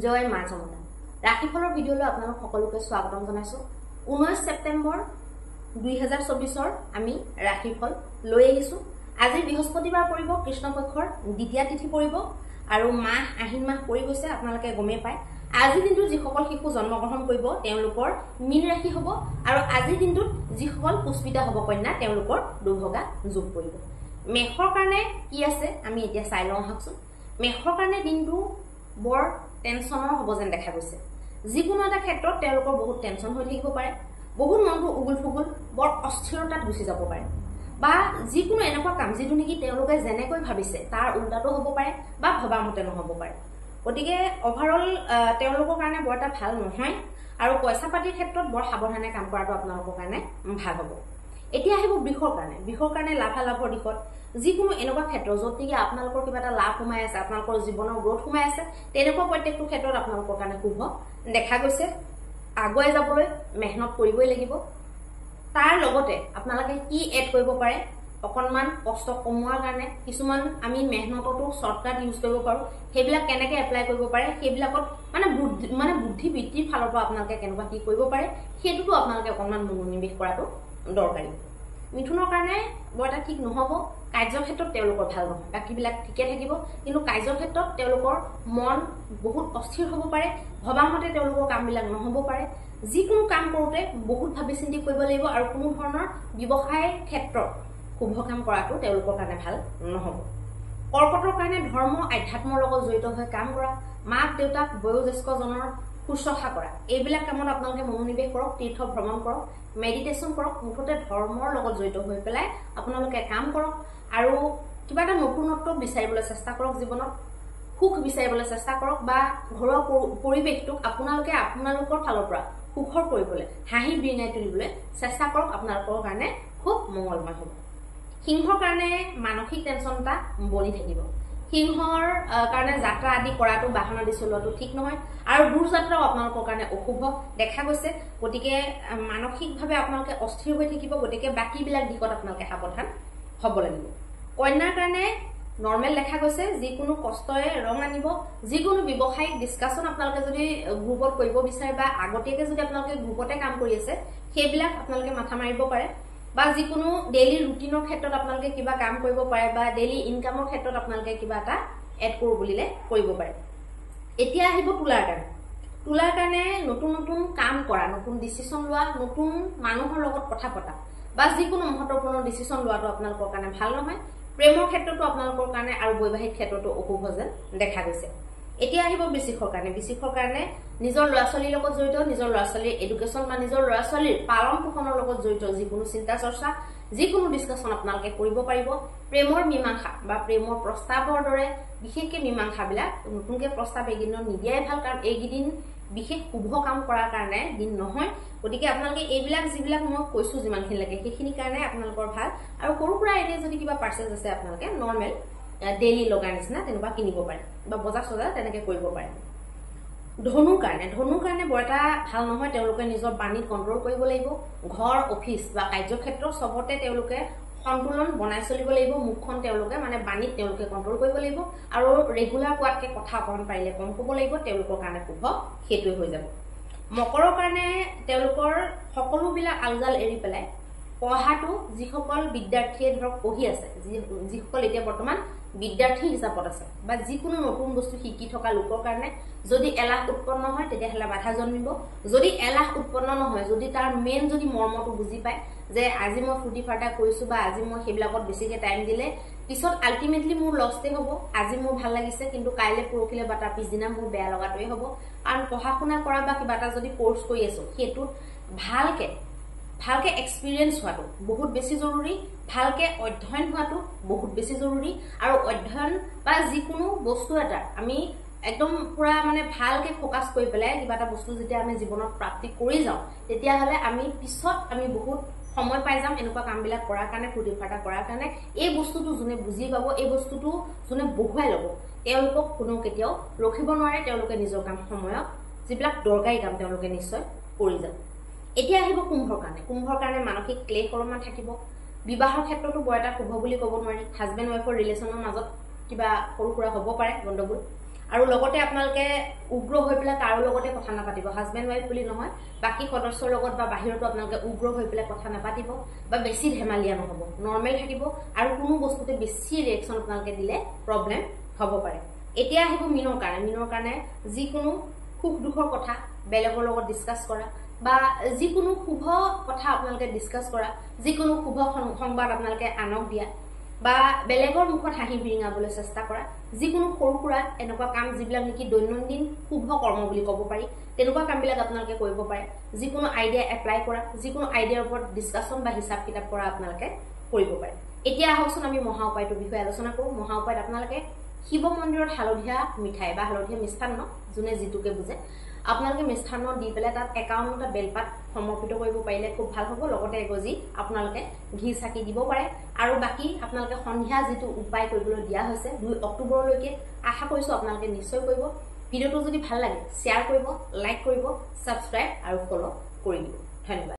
জয় মা জমতা ৰাশিফলৰ ভিডিঅ'লৈ আপোনালোক সকলোকে স্বাগতম জনাইছো 19 ছেপ্টেম্বৰ 2024 আমি ৰাশিফল লৈ আহিছো আজি বৃহস্পতিবাৰ পৰিব কৃষ্ণপক্ষৰ দ্বিতীয় তিথি পৰিব আৰু মাহ আহিন মাহ পৰি গৈছে আপোনালোকে গমে পায় আজি দিনটো যিসকল শিশু জন্মগ্ৰহণ কৰিব তেওঁলোকৰ মীন ৰাশি হ'ব আৰু আজি দিনটোত যিসকল পুষ্পিতা হ'ব কন্যা তেওঁলোকৰ দুভগা যোগ পৰিব মেঘৰ কাৰণে কি আছে আমি এতিয়া চাই লওঁ আহকচোন মেঘৰ কাৰণে দিনটো বৰ টেনচনৰ হ'ব যেন দেখা গৈছে যিকোনো এটা ক্ষেত্ৰত তেওঁলোকৰ বহুত টেনচন হৈ থাকিব পাৰে বহুত মনটো উগুল ফুগুল বৰ অস্থিৰতাত গুচি যাব পাৰে বা যিকোনো এনেকুৱা কাম যিটো নেকি তেওঁলোকে যেনেকৈ ভাবিছে তাৰ উল্টাটো হ'ব পাৰে বা ভবামতে নহ'ব পাৰে গতিকে অভাৰঅল তেওঁলোকৰ কাৰণে বৰ এটা ভাল নহয় আৰু পইচা পাতিৰ ক্ষেত্ৰত বৰ সাৱধানে কাম কৰাটো আপোনালোকৰ কাৰণে ভাল হ'ব এতিয়া আহিব বৃষৰ কাৰণে লাভালাভৰ দিশত যিকোনো এনেকুৱা ক্ষেত্ৰ য'ত নেকি আপোনালোকৰ কিবা এটা লাভ সোমাই আছে আপোনালোকৰ জীৱনৰ গ্ৰোথ সোমাই আছে তেনেকুৱা প্ৰত্যেকটো ক্ষেত্ৰত আপোনালোকৰ কাৰণে শুভ দেখা গৈছে আগুৱাই যাবলৈ মেহনত কৰিবই লাগিব তাৰ লগতে আপোনালোকে কি এড কৰিব পাৰে অকনমান কষ্ট কমোৱাৰ কাৰণে কিছুমান আমি মেহনতটো শৰ্টকাট ইউজ কৰিব পাৰো সেইবিলাক কেনেকৈ এপ্লাই কৰিব পাৰে সেইবিলাকত মানে বুদ্ধি বৃত্তিৰ ফালৰ পৰা আপোনালোকে কেনেকুৱা কি কৰিব পাৰে সেইটোতো আপোনালোকে অকনমান মনোনিৱেশ কৰাটো দৰকাৰী মিথুনৰ কাৰণে বৰ এটা ঠিক নহ'ব কাৰ্যক্ষেত্ৰত তেওঁলোকৰ ভাল নহয় বাকীবিলাক ঠিকে থাকিব কিন্তু কাৰ্যক্ষেত্ৰত তেওঁলোকৰ মন বহুত অস্থিৰ হ'ব পাৰে ভবামতে তেওঁলোকৰ কামবিলাক নহ'ব পাৰে যিকোনো কাম কৰোঁতে বহুত ভাবি চিন্তি কৰিব লাগিব আৰু কোনো ধৰণৰ ব্যৱসায় ক্ষেত্ৰত শুভ কাম কৰাটো তেওঁলোকৰ কাৰণে ভাল নহ'ব কৰ্কটৰ কাৰণে ধৰ্ম আধ্যাত্মৰ লগত জড়িত হৈ কাম কৰা মাক দেউতাক বয়োজ্যেষ্ঠজনৰ শুশ্ৰূষা কৰা এইবিলাক কামত আপোনালোকে মনোনিৱেশ কৰক তীৰ্থ ভ্ৰমণ কৰক মেডিটেশ্যন কৰক মুঠতে ধৰ্মৰ লগত জড়িত হৈ পেলাই আপোনালোকে কাম কৰক আৰু কিবা এটা নতুনত্ব বিচাৰিবলৈ চেষ্টা কৰক জীৱনত সুখ বিচাৰিবলৈ চেষ্টা কৰক বা ঘৰুৱা পৰিৱেশটোক আপোনালোকৰ ফালৰ পৰা সুখৰ কৰিবলৈ হাঁহি বিৰিঙাই তুলিবলৈ চেষ্টা কৰক আপোনালোকৰ কাৰণে খুব মংগলময় হ'ব সিংহৰ কাৰণে মানসিক টেনচন এটা বনি থাকিব সিংহৰ কাৰণে যাত্ৰা আদি কৰাটো বাহন আদি চলোৱাটো ঠিক নহয় আৰু দূৰ যাত্ৰাও আপোনালোকৰ কাৰণে অশুভ দেখা গৈছে গতিকে মানসিকভাৱে আপোনালোকে অস্থিৰ হৈ থাকিব গতিকে বাকীবিলাক দিশত আপোনালোকে সাৱধান হ'ব লাগিব কন্যাৰ কাৰণে নৰ্মেল দেখা গৈছে যিকোনো কষ্টৰে ৰং আনিব যিকোনো ব্যৱসায়িক ডিছকাশ্যন আপোনালোকে যদি গ্ৰুপত কৰিব বিচাৰে বা আগতীয়াকৈ যদি আপোনালোকে গ্ৰুপতে কাম কৰি আছে সেইবিলাক আপোনালোকে মাথা মাৰিব পাৰে বা যিকোনো ডেইলি ৰুটিনৰ ক্ষেত্ৰত আপোনালোকে কিবা কাম কৰিব পাৰে বা ডেইলি ইনকামৰ ক্ষেত্ৰত আপোনালোকে কিবা এটা এড কৰোঁ বুলিলে কৰিব পাৰে এতিয়া আহিব তুলাৰ কাৰণে নতুন নতুন কাম কৰা নতুন ডিচিশ্যন লোৱা নতুন মানুহৰ লগত কথা পতা বা যিকোনো মহত্বপূৰ্ণ ডিচিশ্যন লোৱাটো আপোনালোকৰ কাৰণে ভাল নহয় প্ৰেমৰ ক্ষেত্ৰতো আপোনালোকৰ কাৰণে আৰু বৈবাহিক ক্ষেত্ৰতো অশুভ যেন দেখা গৈছে এতিয়া আহিব বৃশ্চিকৰ কাৰণে নিজৰ ল'ৰা ছোৱালীৰ লগত জড়িত নিজৰ ল'ৰা ছোৱালীৰ এডুকেশ্যন বা নিজৰ ল'ৰা ছোৱালীৰ পালন পোষণৰ লগত জড়িত যিকোনো চিন্তা চৰ্চা যিকোনো ডিছকাশ্যন আপোনালোকে কৰিব পাৰিব প্ৰেমৰ মীমাংসা বা প্ৰেমৰ প্ৰস্তাৱৰ দৰে বিশেষকৈ মীমাংসাবিলাক নতুনকৈ প্ৰস্তাৱ এইকেইদিনত নিদিয়াই ভাল কাৰণ এইকেইদিন বিশেষ শুভ কাম কৰাৰ কাৰণে দিন নহয় গতিকে আপোনালোকে এইবিলাক যিবিলাক মই কৈছোঁ যিমানখিনি লাগে সেইখিনিৰ কাৰণে আপোনালোকৰ ভাল আৰু সৰু সুৰা এনেই যদি কিবা পাৰ্চেল আছে আপোনালোকে নৰ্মেল ডেইলি লগাৰ নিচিনা তেনেকুৱা কিনিব পাৰে বা বজাৰ চজাৰ তেনেকৈ কৰিব পাৰে ধনুৰ কাৰণে বৰ এটা ভাল নহয় তেওঁলোকে নিজৰ বাণীত কণ্ট্ৰল কৰিব লাগিব ঘৰ অফিচ বা কাৰ্যক্ষেত্ৰ চবতে তেওঁলোকে সন্তুলন বনাই চলিব লাগিব মুখখন তেওঁলোকে বাণীত তেওঁলোকে কণ্ট্ৰল কৰিব লাগিব আৰু ৰেগুলাৰ কোৱাতকৈ কথা অকণমান পাৰিলে কম ক'ব লাগিব তেওঁলোকৰ কাৰণে শুভ সেইটোৱে হৈ যাব মকৰৰ কাৰণে তেওঁলোকৰ সকলোবিলাক আলজাল এৰি পেলাই পঢ়াটো যিসকল বিদ্যাৰ্থীয়ে ধৰক পঢ়ি আছে যিসকল এতিয়া বৰ্তমান বিদ্যাৰ্থী হিচাপত আছে বা যিকোনো নতুন বস্তু শিকি থকা লোকৰ কাৰণে যদি এলাহ উৎপন্ন হয় তেতিয়াহ'লে বাধা জন্মিব যদি এলাহ উৎপন্ন নহয় যদি তাৰ মেইন যদি মৰ্মটো বুজি পায় যে আজি মই ফূৰ্তি ফাৰ্তা কৰিছোঁ বা আজি মই সেইবিলাকত বেছিকৈ টাইম দিলে পিছত আল্টিমেটলি মোৰ লষ্টে হ'ব আজি মোৰ ভাল লাগিছে কিন্তু কাইলৈ পৰহিলে বা তাৰ পিছদিনা মোৰ বেয়া লগাটোৱে হ'ব কাৰণ পঢ়া শুনা কৰা বা কিবা এটা যদি কোৰ্চ কৰি আছোঁ সেইটোত ভালকে এক্সপিৰিয়েঞ্চ হোৱাটো বহুত বেছি জৰুৰী ভালকে অধ্যয়ন হোৱাটো বহুত বেছি জৰুৰী আৰু অধ্যয়ন বা যিকোনো বস্তু এটা আমি একদম পুৰা ভালকে ফ'কাছ কৰি পেলাই কিবা এটা বস্তু যেতিয়া আমি জীৱনত প্ৰাপ্তি কৰি যাওঁ তেতিয়াহ'লে আমি পিছত বহুত সময় পাই যাম এনেকুৱা কামবিলাক কৰাৰ কাৰণে ফূৰ্তি ফাৰ্তা কৰাৰ কাৰণে এই বস্তুটো যোনে বুজি পাব এই বস্তুটো যোনে বহুৱাই ল'ব তেওঁলোকক কোনো কেতিয়াও ৰখিব নোৱাৰে তেওঁলোকে নিজৰ কাম সময়ত যিবিলাক দৰকাৰী কাম তেওঁলোকে নিশ্চয় কৰি যাব এতিয়া আহিব কুম্ভৰ কাৰণে মানসিক ক্লেশ অলপমান থাকিব বিবাহৰ ক্ষেত্ৰতো বৰ এটা শুভ বুলি ক'ব নোৱাৰি হাজবেণ্ড ৱাইফৰ ৰিলেশ্যনৰ মাজত কিবা সৰু সুৰা হ'ব পাৰে গণ্ডগোল আৰু লগতে আপোনালোকে উগ্ৰ হৈ পেলাই কাৰো লগতে কথা নাপাতিব হাজবেণ্ড ওয়াইফ বুলি নহয় বাকি সদস্যৰ লগত বা বাহিৰতো আপোনালোকে উগ্ৰ হৈ পেলাই কথা নাপাতিব বা বেছি ধেমালিয়া নহব নৰ্মেল থাকিব আৰু কোনো বস্তুতে বেছি ৰিয়েকচন আপোনালোকে দিলে প্ৰবলেম হ'ব পাৰে এতিয়া আহিব মিনৰ কাৰণে যিকোনো সুখ দুখৰ কথা বেলেগৰ লগত ডিসকাস কৰা বা যিকোনো শুভ কথা আপোনালোকে ডিসকাস কৰা যিকোনো শুভ সংবাদ আপোনালোকে আনক দিয়া বা বেলেগৰ মুখত হাঁহি বিৰিঙাবলৈ চেষ্টা কৰা যিকোনো সৰুকুৰা এনেকুৱা কাম যিবিলাক নেকি দৈনন্দিন শুভ কৰ্ম বুলি ক'ব পাৰি তেনেকুৱা কামবিলাক আপোনালোকে কৰিব পাৰে যিকোনো আইডিয়া এপ্লাই কৰা যিকোনো আইডিয়াৰ ওপৰত ডিসকাশন বা হিসাব কিতাপ কৰা আপোনালোকে কৰিব পাৰে এতিয়া আহকচোন আমি মহা উপায়টোৰ বিষয়ে আলোচনা কৰো মহা উপায়ত আপোনালোকে শিৱ মন্দিৰত হালধীয়া মিঠাই বা হালধীয়া মিষ্টান্ন যোনে জিতুকে বুজে আপোনালোকে মিষ্টান্ন দি পেলাই তাত 51টা বেলপাত সমৰ্পিত কৰিব পাৰিলে খুব ভাল হ'ব লগতে এগজি আপোনালোকে ঘি চাকি দিব পাৰে আৰু বাকি আপোনালোকে সন্ধিয়া যেটো উপায় কৰিবলৈ দিয়া হৈছে 2 অক্টোবৰলৈকে আশা কৰিছো আপোনালোকে নিশ্চয় কৰিব ভিডিওটো যদি ভাল লাগে শেয়াৰ কৰিব লাইক কৰিব সাবস্ক্ৰাইব আৰু ফলো কৰি দিব ধন্যবাদ